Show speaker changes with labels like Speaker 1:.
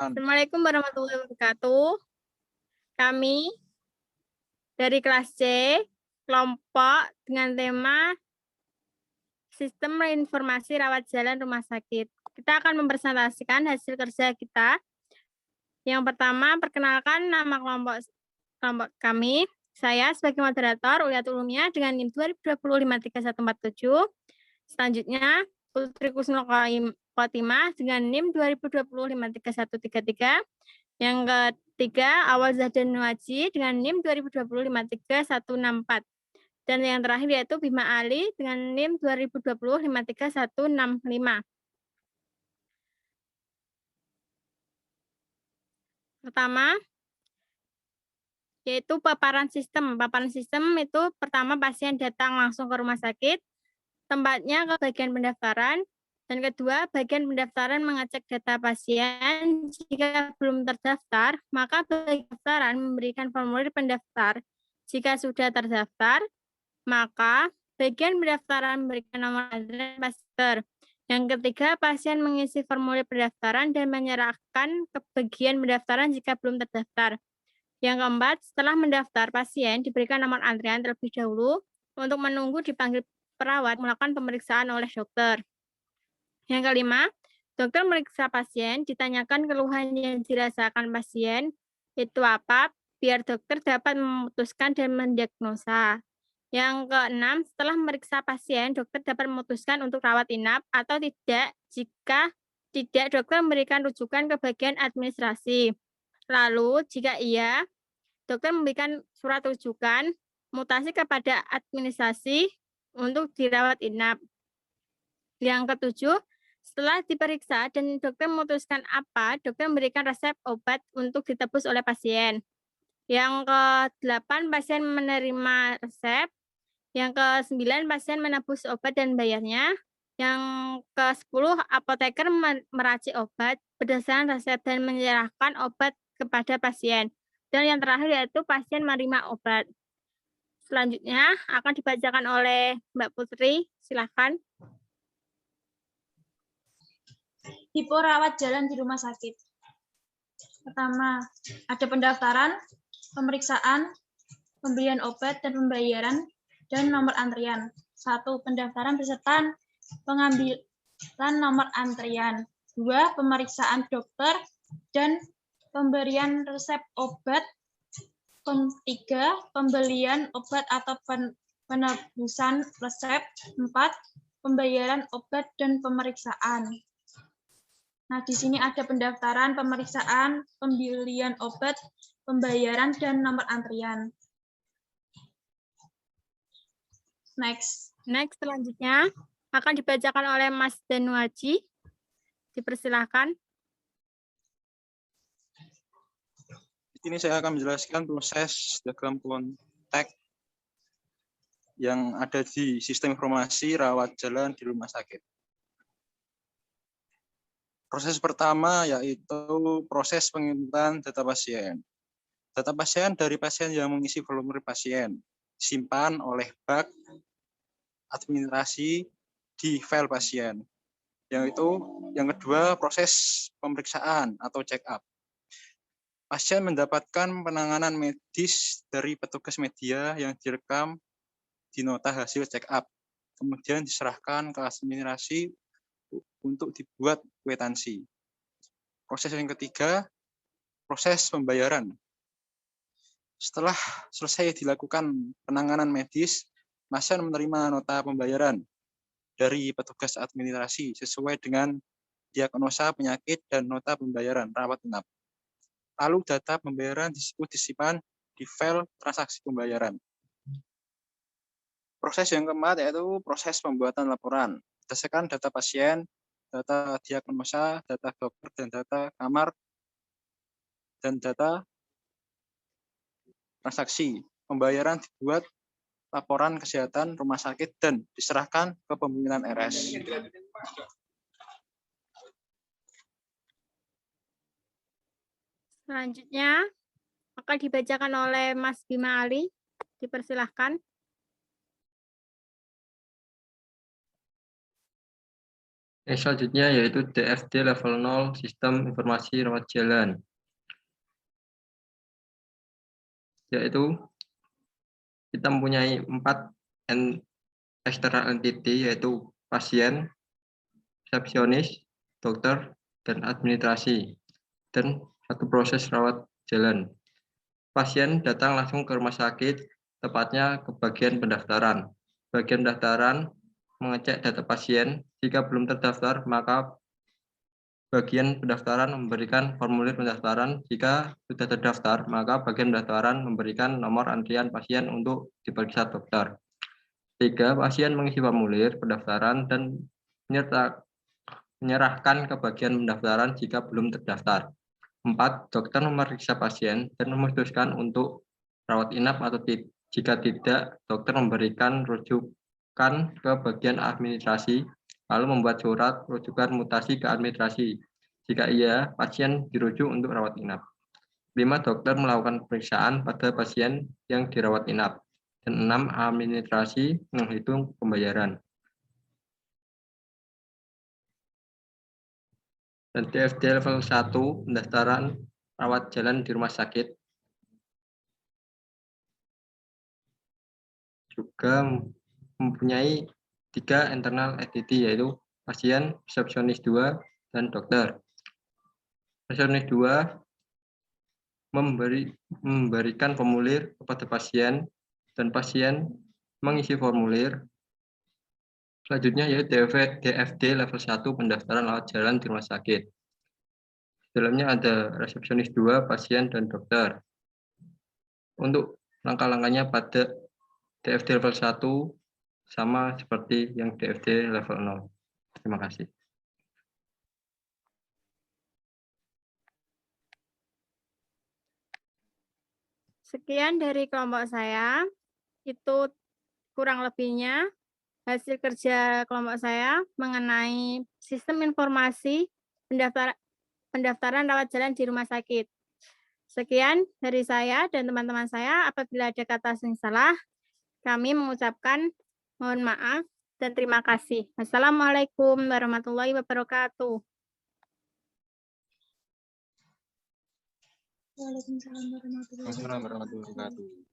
Speaker 1: Assalamualaikum warahmatullahi wabarakatuh. Kami dari kelas C, kelompok dengan tema Sistem Informasi Rawat Jalan Rumah Sakit. Kita akan mempresentasikan hasil kerja kita. Yang pertama, perkenalkan nama kelompok kami. Saya sebagai moderator Uliatul Ulumiyah dengan NIM 2020-53147. Selanjutnya, Putri Kusnul Khotimah dengan NIM 2020-53133. Yang ketiga, Awal Zahdan Nuaji dengan NIM 2020-53164. Dan yang terakhir yaitu Bima Ali dengan NIM 2020-53165. Pertama, yaitu paparan sistem. Paparan sistem itu pertama pasien datang langsung ke rumah sakit, tempatnya ke bagian pendaftaran, dan kedua, bagian pendaftaran mengecek data pasien. Jika belum terdaftar, maka bagian pendaftaran memberikan formulir pendaftar. Jika sudah terdaftar, maka bagian pendaftaran memberikan nomor antrian pasien. Yang ketiga, pasien mengisi formulir pendaftaran dan menyerahkan ke bagian pendaftaran jika belum terdaftar. Yang keempat, setelah mendaftar, pasien diberikan nomor antrian terlebih dahulu untuk menunggu dipanggil perawat melakukan pemeriksaan oleh dokter. Yang kelima, dokter meriksa pasien, ditanyakan keluhan yang dirasakan pasien itu apa, biar dokter dapat memutuskan dan mendiagnosa. Yang keenam, setelah memeriksa pasien, dokter dapat memutuskan untuk rawat inap atau tidak. Jika tidak, dokter memberikan rujukan ke bagian administrasi. Lalu, jika iya, dokter memberikan surat rujukan mutasi kepada administrasi untuk dirawat inap. Yang ketujuh, setelah diperiksa dan dokter memutuskan apa, dokter memberikan resep obat untuk ditebus oleh pasien. Yang ke-8, pasien menerima resep. Yang ke-9, pasien menebus obat dan bayarnya. Yang ke-10, apoteker meracik obat berdasarkan resep dan menyerahkan obat kepada pasien. Dan yang terakhir yaitu pasien menerima obat. Selanjutnya akan dibacakan oleh Mbak Putri, silakan.
Speaker 2: Tipe rawat jalan di rumah sakit. Pertama, ada pendaftaran, pemeriksaan, pembelian obat dan pembayaran, dan nomor antrian. 1. Pendaftaran beserta pengambilan nomor antrian. 2. Pemeriksaan dokter dan pemberian resep obat. 3. Pembelian obat atau penebusan resep. 4. Pembayaran obat dan pemeriksaan. Nah, di sini ada pendaftaran, pemeriksaan, pembelian obat, pembayaran, dan nomor antrian. Next,
Speaker 1: selanjutnya akan dibacakan oleh Mas Danuaji. Dipersilahkan.
Speaker 3: Di sini saya akan menjelaskan proses diagram kontak yang ada di sistem informasi rawat jalan di rumah sakit. Proses pertama yaitu proses penginputan data pasien. Data pasien dari pasien yang mengisi formulir pasien disimpan oleh bak administrasi di file pasien. Yang kedua, proses pemeriksaan atau check up. Pasien mendapatkan penanganan medis dari petugas media yang direkam di nota hasil check up. Kemudian diserahkan ke administrasi untuk dibuat kwitansi. Proses yang ketiga, proses pembayaran. Setelah selesai dilakukan penanganan medis, pasien menerima nota pembayaran dari petugas administrasi sesuai dengan diagnosa penyakit dan nota pembayaran rawat inap. Lalu data pembayaran disimpan di file transaksi pembayaran. Proses yang keempat yaitu proses pembuatan laporan. Berdasarkan data pasien, data diagnosa, data dokter, dan data kamar, dan data transaksi. Pembayaran dibuat laporan kesehatan rumah sakit dan diserahkan ke pimpinan RS.
Speaker 1: Selanjutnya akan dibacakan oleh Mas Bima Ali. Dipersilahkan.
Speaker 4: Yang selanjutnya yaitu DFD level 0, Sistem Informasi Rawat Jalan. Yaitu kita mempunyai 4 external entity, yaitu pasien, resepsionis, dokter, dan administrasi, dan 1 proses rawat jalan. Pasien datang langsung ke rumah sakit, tepatnya ke bagian pendaftaran. Bagian pendaftaran mengecek data pasien. Jika belum terdaftar, maka bagian pendaftaran memberikan formulir pendaftaran. Jika sudah terdaftar, maka bagian pendaftaran memberikan nomor antrian pasien untuk diperiksa dokter. 3. Pasien mengisi formulir pendaftaran dan menyerahkan ke bagian pendaftaran jika belum terdaftar. 4. Dokter memeriksa pasien dan memutuskan untuk rawat inap atau jika tidak, dokter memberikan rujukan ke bagian administrasi, lalu membuat surat rujukan mutasi ke administrasi. Jika iya, pasien dirujuk untuk rawat inap. 5. Dokter melakukan pemeriksaan pada pasien yang dirawat inap. Dan 6. Administrasi menghitung pembayaran. Dan DFD level 1, pendaftaran rawat jalan di rumah sakit. Juga mempunyai 3 internal entity, yaitu pasien, resepsionis 2, dan dokter. Resepsionis 2 memberikan formulir kepada pasien, dan pasien mengisi formulir. Selanjutnya yaitu DFD level 1, pendaftaran rawat jalan di rumah sakit. Di dalamnya ada resepsionis 2, pasien, dan dokter. Untuk langkah-langkahnya pada DFD level 1 sama seperti yang DFD level 0. Terima kasih.
Speaker 1: Sekian dari kelompok saya. Itu kurang lebihnya hasil kerja kelompok saya mengenai sistem informasi pendaftaran rawat jalan di rumah sakit. Sekian dari saya dan teman-teman saya. Apabila ada kata yang salah, kami mengucapkan mohon maaf dan terima kasih. Wassalamualaikum warahmatullahi wabarakatuh.
Speaker 2: Waalaikumsalam warahmatullahi wabarakatuh.
Speaker 3: Warahmatullahi wabarakatuh.